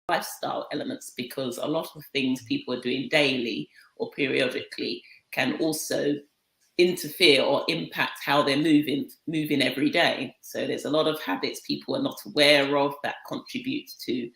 lifestyle elements, because a lot of things people are doing daily or periodically can also interfere or impact how they're moving every day. So there's a lot of habits people are not aware of that contribute to,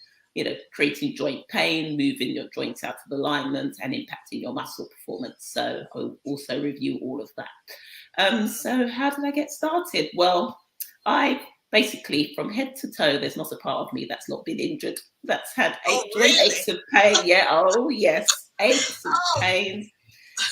creating joint pain, moving your joints out of alignment, and impacting your muscle performance. So I'll also review all of that. So how did I get started? Well, I basically, from head to toe, there's not a part of me that's not been injured, that's had joint aches and pain. Yeah, oh yes, aches and pains.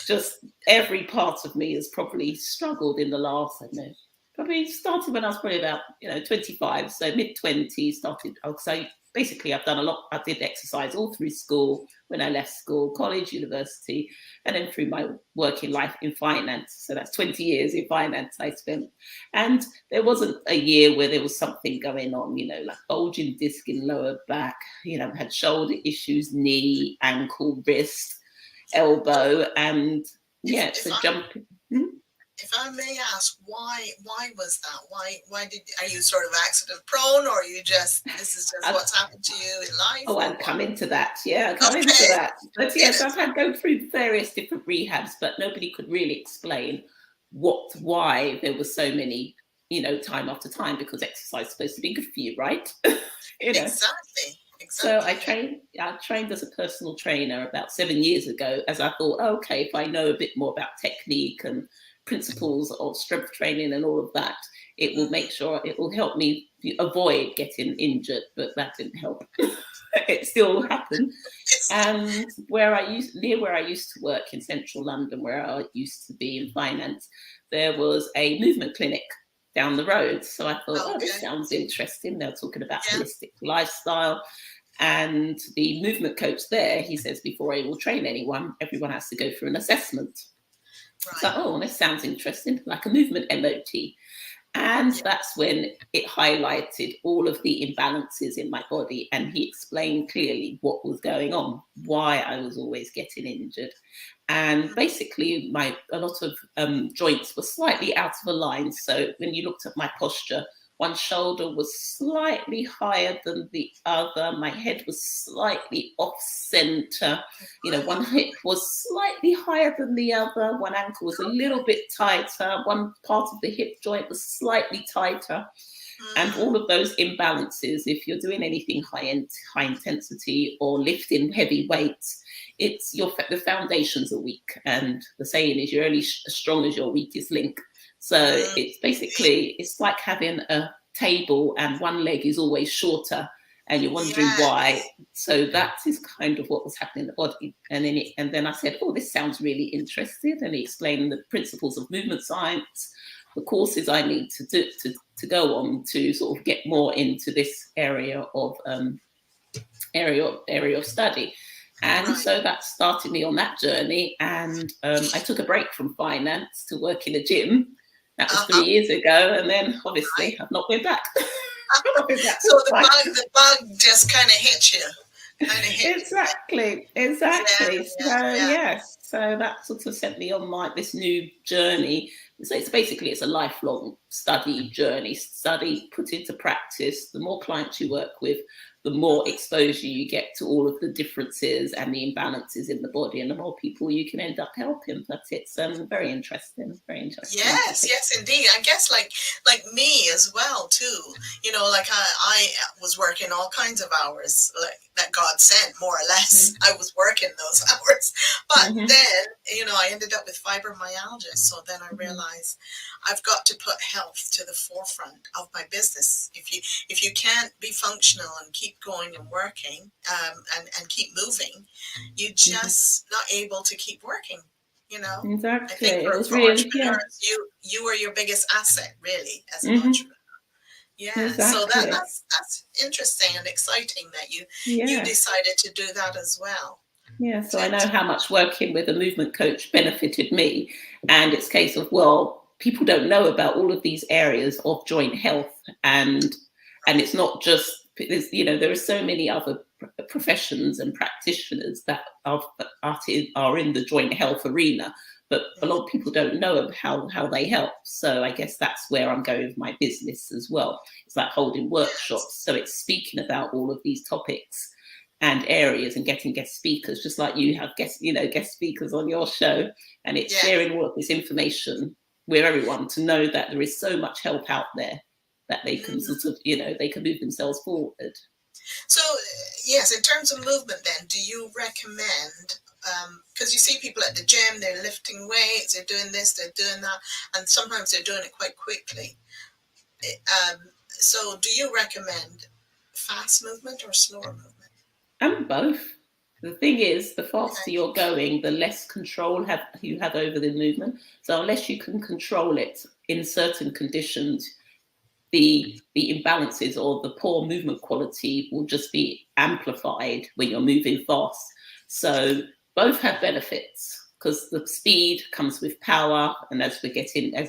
Just every part of me has probably struggled in the last, I don't know, probably started when I was probably about, 25, so mid-20s started. So basically I've done a lot. I did exercise all through school, when I left school, college, university, and then through my working life in finance. So that's 20 years in finance I spent. And there wasn't a year where there was something going on, like bulging disc in lower back, had shoulder issues, knee, ankle, wrist, elbow, and jumping. If I may ask, why was that? Are you sort of accident prone, or this is just what's happened to you in life? Oh, I'll come into that. Yeah, I'll come into that. But yes, I've had go through various different rehabs, but nobody could really explain why there were so many, time after time, because exercise is supposed to be good for you, right? Exactly. So I trained as a personal trainer about 7 years ago, as I thought, okay, if I know a bit more about technique and principles of strength training and all of that, it will help me avoid getting injured. But that didn't help. It still happened. And near where I used to work in central London, where I used to be in finance, there was a movement clinic down the road. So I thought, this sounds interesting. They're talking about holistic lifestyle. And the movement coach there, he says, before I will train anyone, everyone has to go through an assessment. Right. So, this sounds interesting, like a movement MOT. And that's when it highlighted all of the imbalances in my body. And he explained clearly what was going on, why I was always getting injured. And basically, a lot of joints were slightly out of alignment. So when you looked at my posture, one shoulder was slightly higher than the other. My head was slightly off center. One hip was slightly higher than the other. One ankle was a little bit tighter. One part of the hip joint was slightly tighter. And all of those imbalances, if you're doing anything high intensity or lifting heavy weights, the foundations are weak. And the saying is, you're only as strong as your weakest link. So it's like having a table and one leg is always shorter and you're wondering why. So that is kind of what was happening in the body. And then I said, this sounds really interesting. And he explained the principles of movement science, the courses I need to go on to sort of get more into this area of study. And so that started me on that journey. And I took a break from finance to work in a gym. That was 3 years ago, and then obviously I've not been back. So the bug just kind of hit you. Exactly. So that sort of sent me on this new journey. So it's a lifelong study journey. Study, put into practice. The more clients you work with, the more exposure you get to all of the differences and the imbalances in the body, and the more people you can end up helping. But it's very interesting. Very interesting. Yes, indeed. I guess like me as well too. Like I was working all kinds of hours, like that God sent, more or less. I was working those hours, but then I ended up with fibromyalgia. So then I realized I've got to put health to the forefront of my business. If you can't be functional and keep going and working and keep moving, you're just not able to keep working. Exactly. I think for entrepreneurs, you are your biggest asset, really, as an entrepreneur. Yeah, exactly. So that's interesting and exciting that you decided to do that as well. Yeah, so I know how much working with a movement coach benefited me, and it's a case of people don't know about all of these areas of joint health, and it's not just there are so many other professions and practitioners that are in the joint health arena, but a lot of people don't know how they help. So I guess that's where I'm going with my business as well. It's like holding workshops, so it's speaking about all of these topics and areas, and getting guest speakers, just like you have guest speakers on your show, and it's sharing all of this information with everyone to know that there is so much help out there that they can sort of, they can move themselves forward. So, yes, in terms of movement, then, do you recommend, because you see people at the gym, they're lifting weights, they're doing this, they're doing that, and sometimes they're doing it quite quickly. So do you recommend fast movement or slower movement? And both. The thing is, the faster you're going, the less control you have over the movement. So unless you can control it in certain conditions, the imbalances or the poor movement quality will just be amplified when you're moving fast. So both have benefits, because the speed comes with power, and as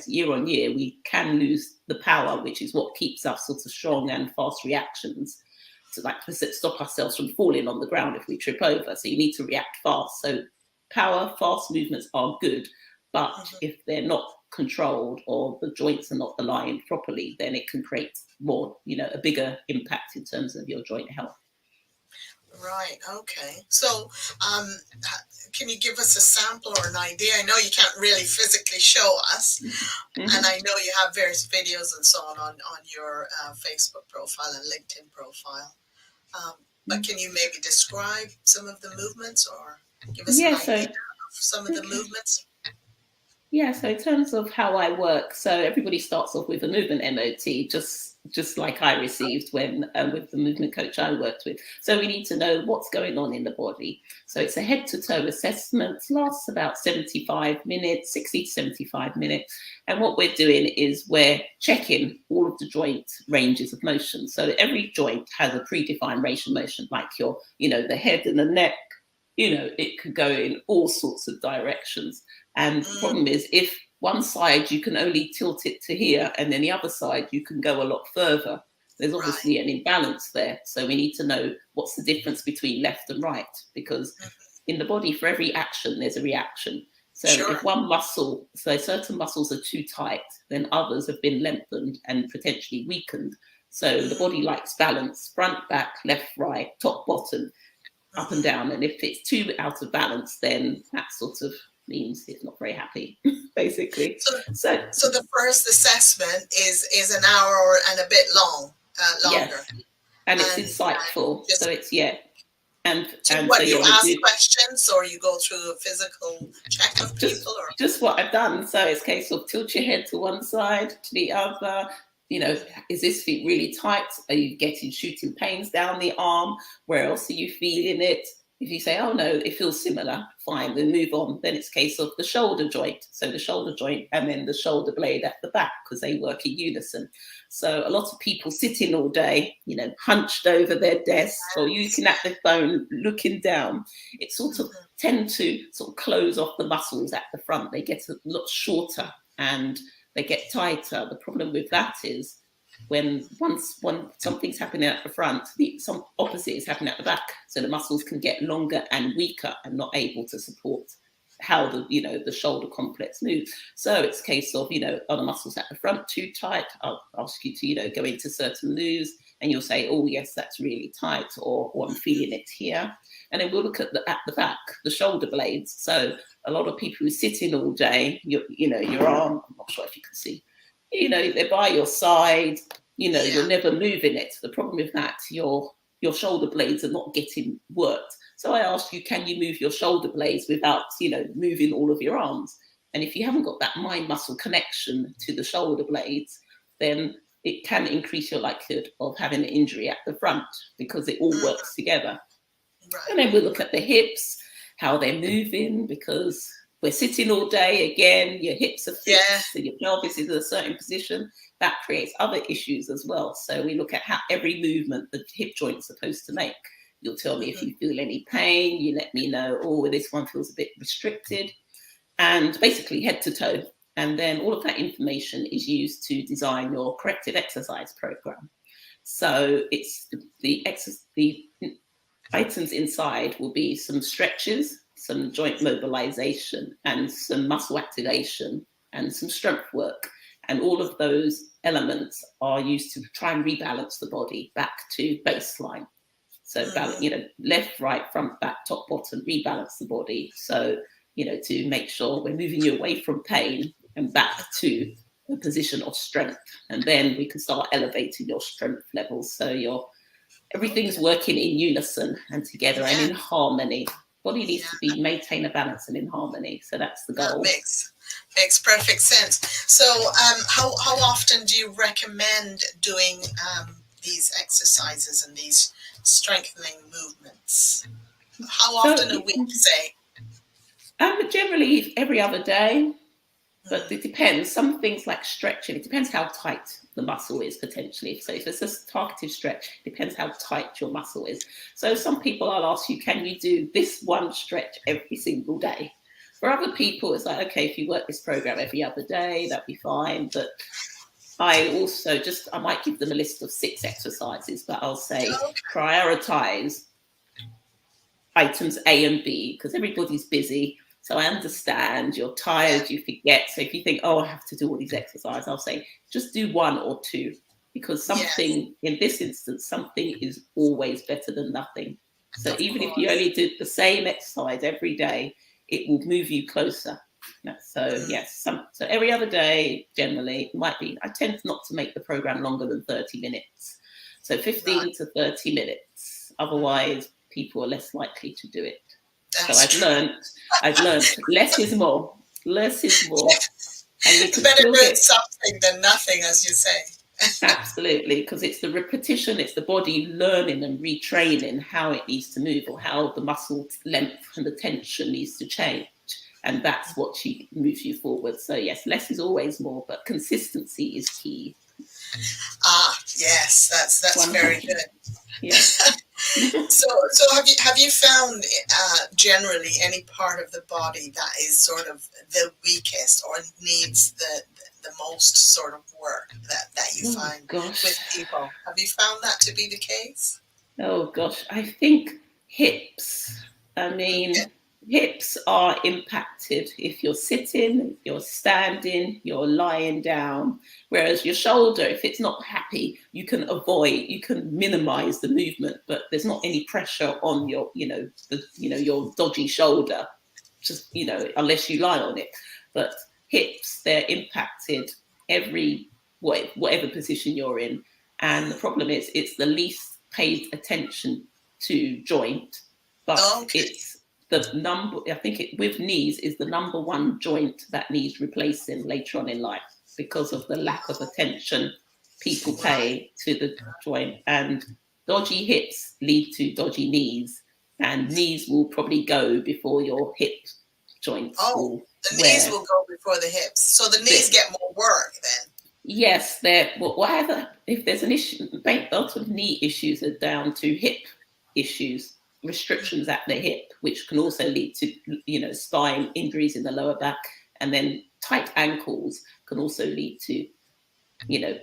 year on year, we can lose the power, which is what keeps us sort of strong and fast reactions, to stop ourselves from falling on the ground if we trip over. So you need to react fast. So fast movements are good, but if they're not controlled or the joints are not aligned properly, then it can create more, a bigger impact in terms of your joint health. Right. Okay. So, can you give us a sample or an idea? I know you can't really physically show us, and I know you have various videos and so on your Facebook profile and LinkedIn profile. But can you maybe describe some of the movements, or give us an idea of some of the movements? Yeah, so in terms of how I work, so everybody starts off with a movement MOT, just like I received when with the movement coach I worked with. So we need to know what's going on in the body. So it's a head to toe assessment, lasts about 75 minutes, 60 to 75 minutes. And what we're doing is we're checking all of the joint ranges of motion. So every joint has a predefined range of motion, like the head and the neck. It could go in all sorts of directions. And the problem is, if one side you can only tilt it to here, and then the other side you can go a lot further, there's obviously an imbalance there. So we need to know what's the difference between left and right, because in the body, for every action, there's a reaction. So if certain muscles are too tight, then others have been lengthened and potentially weakened. So the body likes balance: front, back, left, right, top, bottom, up and down. And if it's too out of balance, then that sort of means it's not very happy, basically. So the first assessment is an hour and a bit longer. Yes. And it's insightful. So it's And what, so you ask questions, or you go through a physical check of people? Just what I've done. So it's a case of tilt your head to one side, to the other. Is this feet really tight? Are you getting shooting pains down the arm? Where else are you feeling it? If you say, oh no, it feels similar, fine, then move on. Then it's a case of the shoulder joint. So the shoulder joint and then the shoulder blade at the back, because they work in unison. So a lot of people sitting all day, hunched over their desk or looking at their phone, looking down, it sort of tend to sort of close off the muscles at the front. They get a lot shorter and they get tighter. The problem with that is when something's happening at the front, some opposite is happening at the back. So the muscles can get longer and weaker and not able to support how the shoulder complex moves. So it's a case of, are the muscles at the front too tight? I'll ask you to, go into certain moves, and you'll say, oh yes, that's really tight, or I'm feeling it here. And then we'll look at the back, the shoulder blades. So a lot of people who sit in all day, your arm, I'm not sure if you can see, they're by your side, you're never moving it. The problem with that, your shoulder blades are not getting worked. So I asked you, can you move your shoulder blades without, moving all of your arms? And if you haven't got that mind muscle connection to the shoulder blades, then it can increase your likelihood of having an injury at the front, because it all works together. Right. And then we'll look at the hips, how they're moving, because we're sitting all day. Again, your hips are fixed, and your pelvis is in a certain position. That creates other issues as well. So we look at how every movement the hip joint's supposed to make. You'll tell me if you feel any pain. You let me know, oh, this one feels a bit restricted. And basically head to toe. And then all of that information is used to design your corrective exercise program. So it's the items inside will be some stretches, some joint mobilization, and some muscle activation, and some strength work. And all of those elements are used to try and rebalance the body back to baseline. So balance, left, right, front, back, top, bottom, rebalance the body. So, to make sure we're moving you away from pain and back to a position of strength. And then we can start elevating your strength levels. So everything's working in unison and together and in harmony. Body needs to be maintain a balance and in harmony. So that's the goal. That makes perfect sense. So how often do you recommend doing these exercises and these strengthening movements? How often a week, say? Generally every other day, but it depends. Some things like stretching, it depends how tight the muscle is potentially. So if it's a targeted stretch, it depends how tight your muscle is. So some people, I'll ask you, can you do this one stretch every single day? For other people, it's like, okay, if you work this program every other day, that'd be fine. But I also I might give them a list of 6 exercises, but I'll say prioritize items A and B, because everybody's busy. So I understand you're tired, you forget. So if you think, oh, I have to do all these exercises, I'll say, just do 1 or 2, because something, in this instance, something is always better than nothing. So even if you only did the same exercise every day, it will move you closer. So yes, so every other day, generally, it might be, I tend not to make the program longer than 30 minutes. So 15 to 30 minutes. Otherwise, people are less likely to do it. So I've learned less is more. Less is more. And you can better doing something than nothing, as you say. Absolutely, because it's the repetition, it's the body learning and retraining how it needs to move, or how the muscle length and the tension needs to change. And that's what moves you forward. So yes, less is always more, but consistency is key. Yes, that's very good. Yeah. So have you found generally any part of the body that is sort of the weakest or needs the most sort of work that you find with people? Have you found that to be the case? Oh gosh, I think hips. Hips are impacted if you're sitting, you're standing, you're lying down. Whereas your shoulder, if it's not happy, you can minimize the movement, but there's not any pressure on your, your dodgy shoulder, just, unless you lie on it. But hips, they're impacted whatever position you're in. And the problem is it's the least paid attention to joint, but it's the number, I think with knees is the number 1 joint that needs replacing later on in life, because of the lack of attention people pay to the joint. And dodgy hips lead to dodgy knees, and knees will probably go before your hip joints. The knees will go before the hips. So the knees get more work then. Yes, whatever. If there's an issue, a lot of knee issues are down to hip issues, restrictions at the hip, which can also lead to, spine injuries in the lower back, and then tight ankles can also lead to,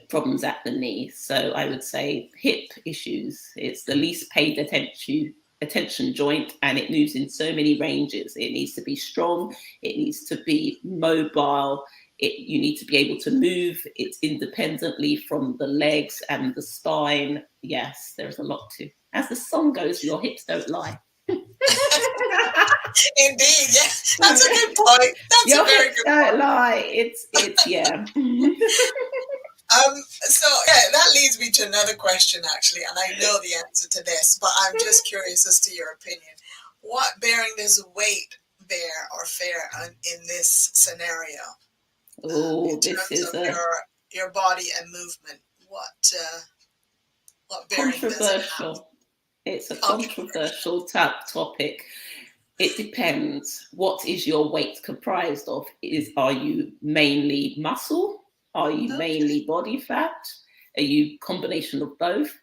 problems at the knee. So I would say hip issues, it's the least paid attention joint, and it moves in so many ranges. It needs to be strong, it needs to be mobile, you need to be able to move it independently from the legs and the spine. Yes, there's a lot to. As the song goes, your hips don't lie. Indeed, yeah. That's a good point. That's your a very hips good don't point. lie. It's yeah. So that leads me to another question, actually, and I know the answer to this, but I'm just curious as to your opinion. What bearing does weight bear or fare in this scenario? This is your body and movement. What bearing controversial. Does it have? It's a controversial topic. It depends. What is your weight comprised of? Are you mainly muscle? Are you mainly body fat? Are you combination of both?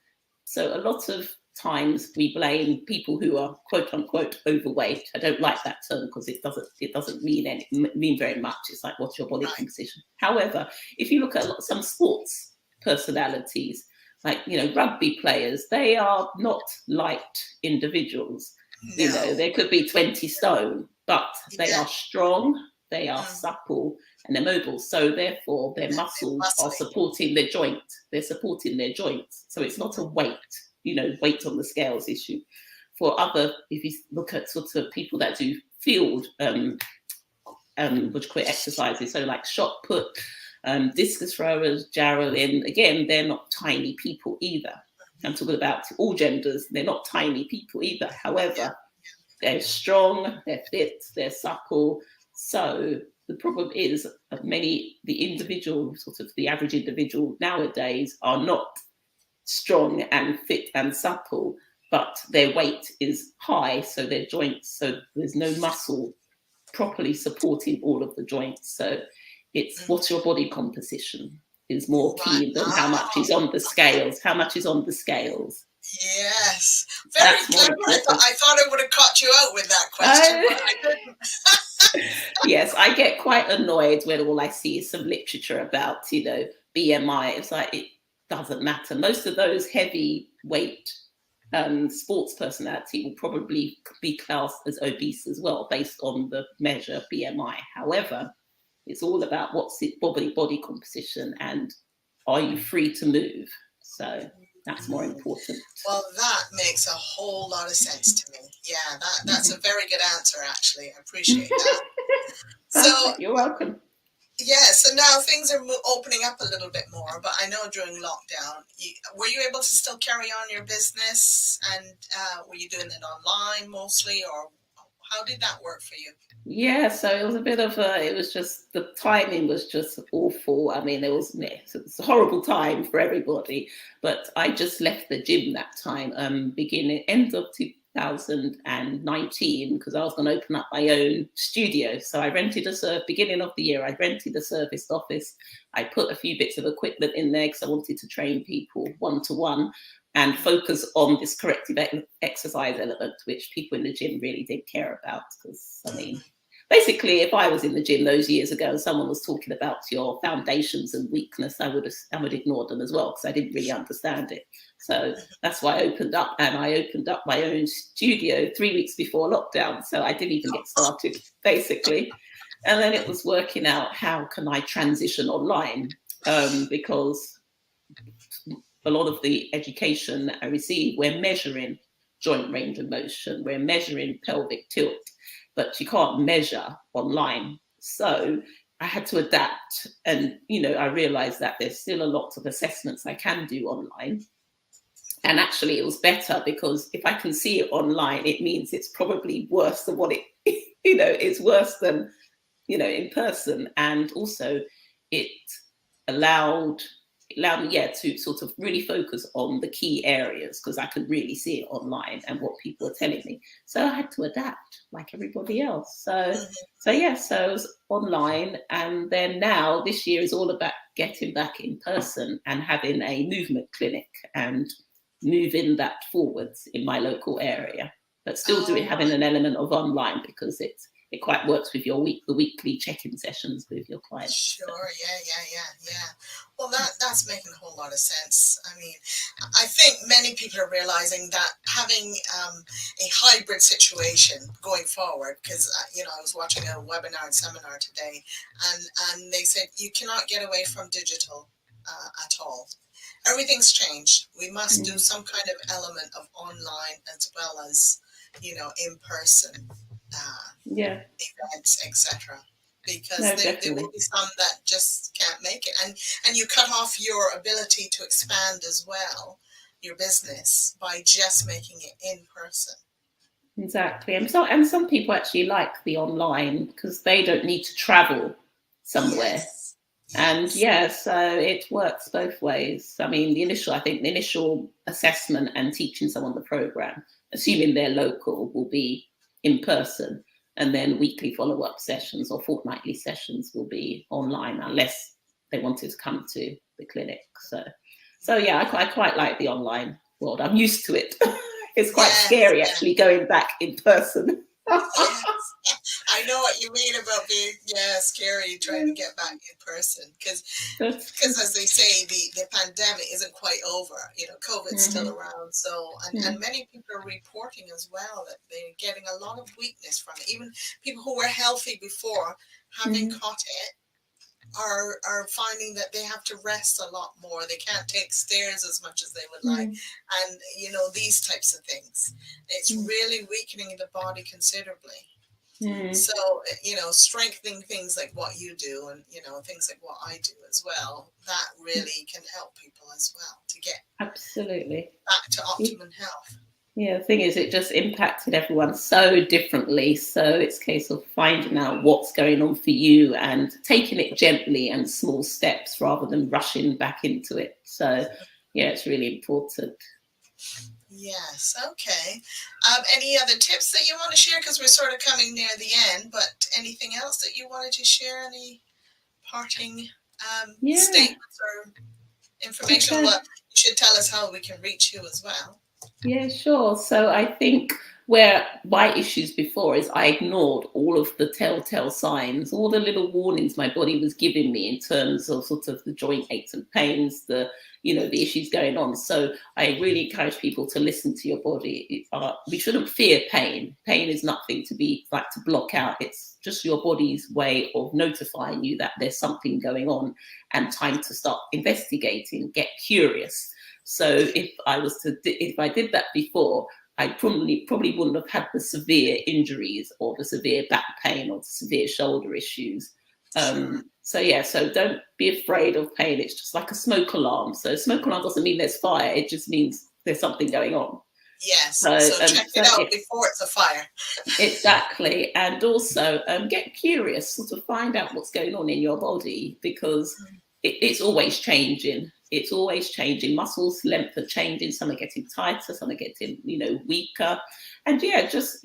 So a lot of times we blame people who are quote unquote overweight. I don't like that term because it doesn't mean very much. It's like, what's your body composition? However, if you look at some sports personalities, like, rugby players, they are not light individuals. No. They could be 20 stone, but they are strong, they are supple, and they're mobile. So therefore their muscles are supporting their joint. They're supporting their joints. So it's not a weight. weight on the scales issue. For other, if you look at sort of people that do field, what you call it, exercises, so like shot put, discus throwers, javelin, again, they're not tiny people either. I'm talking about all genders, they're not tiny people either. However, they're strong, they're fit, they're supple. So the problem is that the average individual nowadays are not strong and fit and supple, but their weight is high, so their joints, so there's no muscle properly supporting all of the joints. So it's what's your body composition is more key than how much is on the scales. How much is on the scales? Yes, very clever. I thought I would have caught you out with that question, but I didn't. Yes, I get quite annoyed when all I see is some literature about, BMI. It's like, it doesn't matter. Most of those heavyweight sports personality will probably be classed as obese as well, based on the measure BMI. However, it's all about what's the body composition and are you free to move? So that's more important. Well, that makes a whole lot of sense to me. Yeah, that's a very good answer, actually. I appreciate that. So you're welcome. Yeah, so now things are opening up a little bit more, but I know during lockdown, were you able to still carry on your business, and were you doing it online mostly, or how did that work for you? Yeah, so it was a bit of it was just, the timing was just awful. I mean, it was a horrible time for everybody, but I just left the gym that time, end of 2019, because I was going to open up my own studio. So I beginning of the year, I rented a serviced office. I put a few bits of equipment in there because I wanted to train people one-to-one and focus on this corrective exercise element, which people in the gym really didn't care about. Because, I mean, basically, if I was in the gym those years ago and someone was talking about your foundations and weakness, I would ignore them as well, because I didn't really understand it. So that's why I opened up my own studio 3 weeks before lockdown. So I didn't even get started, basically. And then it was working out, how can I transition online? Because a lot of the education I receive, we're measuring joint range of motion, we're measuring pelvic tilt, but you can't measure online. So I had to adapt. And, I realized that there's still a lot of assessments I can do online. And actually, it was better, because if I can see it online, it means it's probably worse than what it's worse than, in person. And also it allowed me, to sort of really focus on the key areas, because I could really see it online and what people were telling me. So I had to adapt like everybody else. So it was online. And then now this year is all about getting back in person and having a movement clinic and moving that forwards in my local area, but still having an element of online, because it quite works with the weekly check-in sessions with your clients. Sure, yeah. Well, that's making a whole lot of sense. I mean, I think many people are realizing that having a hybrid situation going forward, because I was watching a webinar and seminar today, and they said you cannot get away from digital at all. Everything's changed. We must do some kind of element of online as well as, in person events, etc. Because there will be some that just can't make it, and you cut off your ability to expand as well your business by just making it in person. Exactly, and some people actually like the online because they don't need to travel somewhere. Yes. And so it works both ways. I mean, the initial assessment and teaching someone the program, assuming they're local, will be in person, and then weekly follow-up sessions or fortnightly sessions will be online, unless they wanted to come to the clinic. So yeah, I quite like the online world. I'm used to it. It's quite scary actually going back in person. I know what you mean about being scary trying to get back in person, because as they say, the pandemic isn't quite over. COVID's still around, so and many people are reporting as well that they're getting a lot of weakness from it. Even people who were healthy before, having caught it, are finding that they have to rest a lot more. They can't take stairs as much as they would like, Mm, and these types of things. It's mm, really weakening the body considerably. mm, So, strengthening things like what you do, and things like what I do as well, that mm. really can help people as well to get Absolutely. back to optimum health. Yeah, the thing is, it just impacted everyone so differently. So it's a case of finding out what's going on for you and taking it gently and small steps rather than rushing back into it. So, yeah, it's really important. Yes. Okay. Any other tips that you want to share? Because we're sort of coming near the end, but anything else that you wanted to share? Any parting Yeah, statements or information? okay. Well, you should tell us how we can reach you as well. Yeah, sure. So I think where my issues before is I ignored all of the telltale signs, all the little warnings my body was giving me in terms of sort of the joint aches and pains, the issues going on. So I really encourage people to listen to your body. We shouldn't fear pain. Pain is nothing to be like to block out. It's just your body's way of notifying you that there's something going on and time to start investigating, get curious. So if I did that before, I probably wouldn't have had the severe injuries or the severe back pain or the severe shoulder issues. Sure. So yeah, so don't be afraid of pain. It's just like a smoke alarm. So smoke alarm doesn't mean there's fire. It just means there's something going on. Yes. So, So check it out before it's a fire. exactly. And also get curious, sort of find out what's going on in your body because it's always changing. It's always changing. Muscles length are changing. Some are getting tighter, some are getting, weaker. And yeah, just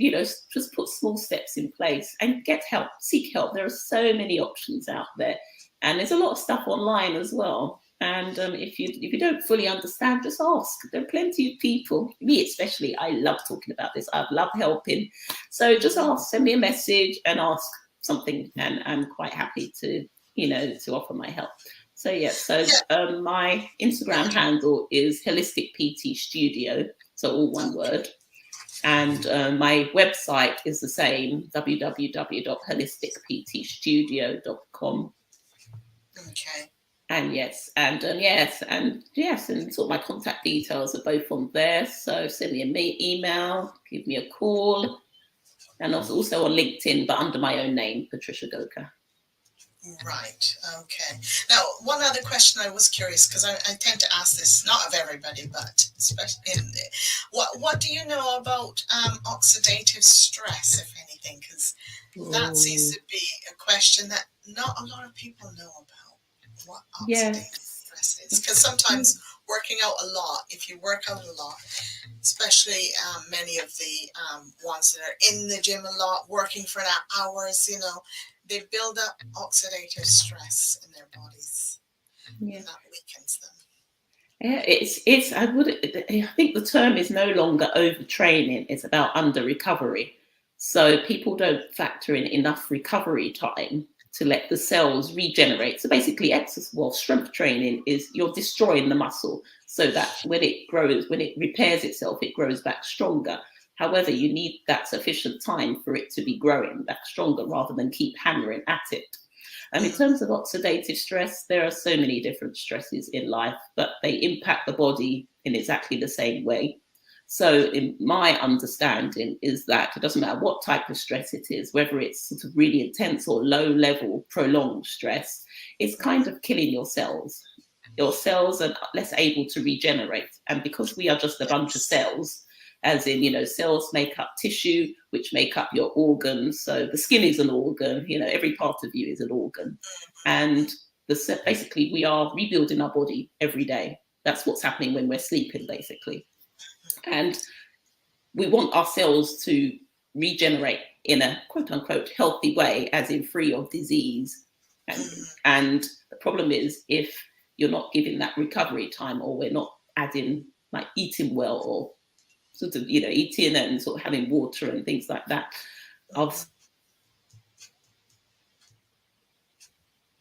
put small steps in place and get help, seek help. There are so many options out there. And there's a lot of stuff online as well. And if you don't fully understand, just ask. There are plenty of people. Me especially, I love talking about this. I love helping. So just ask, send me a message and ask something, and I'm quite happy to offer my help. So yeah, so Yeah. my Instagram handle is Holistic PT Studio, so all one word. And my website is the same, www.holisticptstudio.com. Okay. And and sort of my contact details are both on there. So send me an email, give me a call, and also on LinkedIn, but under my own name, Patricia Goka. Right. Okay. Now, one other question I was curious, because I tend to ask this not of everybody, but especially what do you know about oxidative stress, if anything? Because that seems Oh, to be a question that not a lot of people know about. What oxidative yes. stress is? Because sometimes working out a lot, if you work out a lot, especially many of the ones that are in the gym a lot, working for hours, they build up oxidative stress in their bodies, Yeah. and that weakens them. Yeah, I think the term is no longer overtraining, it's about under recovery. So people don't factor in enough recovery time to let the cells regenerate. So basically strength training is you're destroying the muscle so that when it grows, when it repairs itself, it grows back stronger. However, you need that sufficient time for it to be growing back stronger rather than keep hammering at it. In Mm, terms of oxidative stress, there are so many different stresses in life, but they impact the body in exactly the same way. So, in my understanding, is that it doesn't matter what type of stress it is, whether it's sort of really intense or low level, prolonged stress, it's kind of killing your cells. Your cells are less able to regenerate. And because we are just a bunch of yes. cells, as in, cells make up tissue, which make up your organs. So the skin is an organ, every part of you is an organ. And basically, we are rebuilding our body every day. That's what's happening when we're sleeping, basically. And we want our cells to regenerate in a quote unquote healthy way, as in free of disease. And, Mm, and the problem is if you're not giving that recovery time, or we're not adding like eating well, or sort of, eating and sort of having water and things like that, of mm. Oh,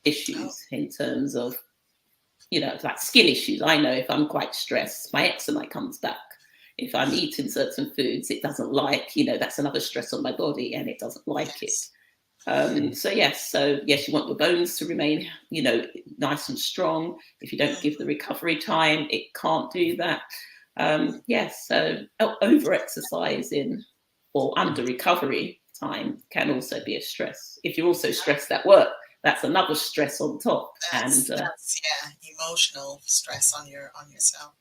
issues in terms of, like skin issues. I know if I'm quite stressed, my eczema comes back. If I'm eating certain foods, it doesn't like, that's another stress on my body and it doesn't like it. yes. So yes, you want your bones to remain, nice and strong. If you don't give the recovery time, it can't do that. Yes, so over exercising or under recovery time can also be a stress. If you're also stressed at work, that's another stress on top. That's emotional stress on yourself.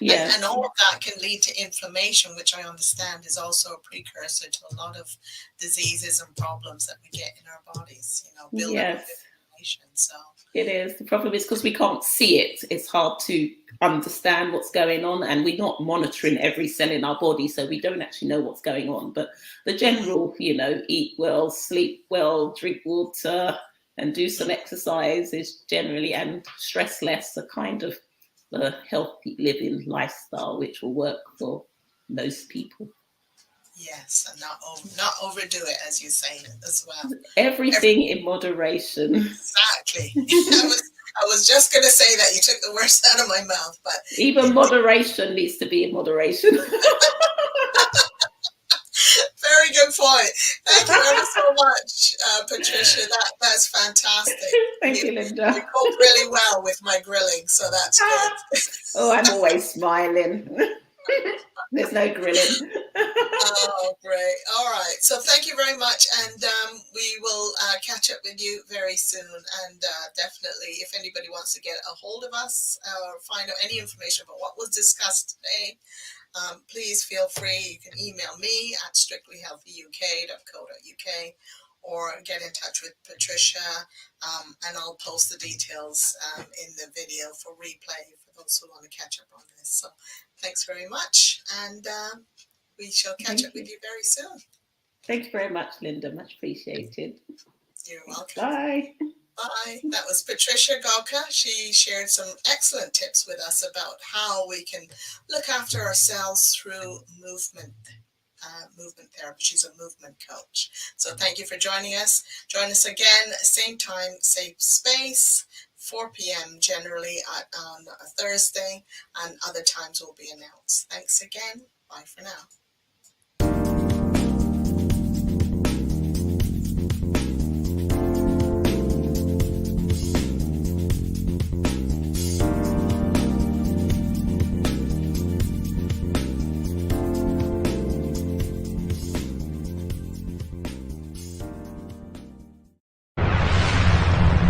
Yeah, And all of that can lead to inflammation, which I understand is also a precursor to a lot of diseases and problems that we get in our bodies, buildup of yes, inflammation. So it is. The problem is because we can't see it, it's hard to understand what's going on, and we're not monitoring every cell in our body, so we don't actually know what's going on. But the general, eat well, sleep well, drink water, and do some exercise is generally, and stress less, a kind of the healthy living lifestyle, which will work for most people. yes, and not overdo it, as you say as well. Everything in moderation. Exactly. I was just going to say that you took the words out of my mouth, but Even moderation needs to be in moderation. very good point. Thank you ever so much, Patricia. That's fantastic. Thank you, You Linda. cope really well with my grilling, so that's good. Oh, I'm always smiling. There's no grilling. Oh, great. All right. So thank you very much. And we will catch up with you very soon. And definitely, if anybody wants to get a hold of us or find out any information about what was discussed today, please feel free. You can email me at strictlyhealthyuk.co.uk or get in touch with Patricia, and I'll post the details in the video for replay for those who want to catch up on this. So thanks very much, and we shall catch up with you very soon. Thank you very much, Linda. Much appreciated. You're welcome. Bye. Bye. That was Patricia Goka. She shared some excellent tips with us about how we can look after ourselves through movement therapy. She's a movement coach. So thank you for joining us. Join us again, same time, same space, 4 p.m. generally on a Thursday, and other times will be announced. Thanks again. Bye for now.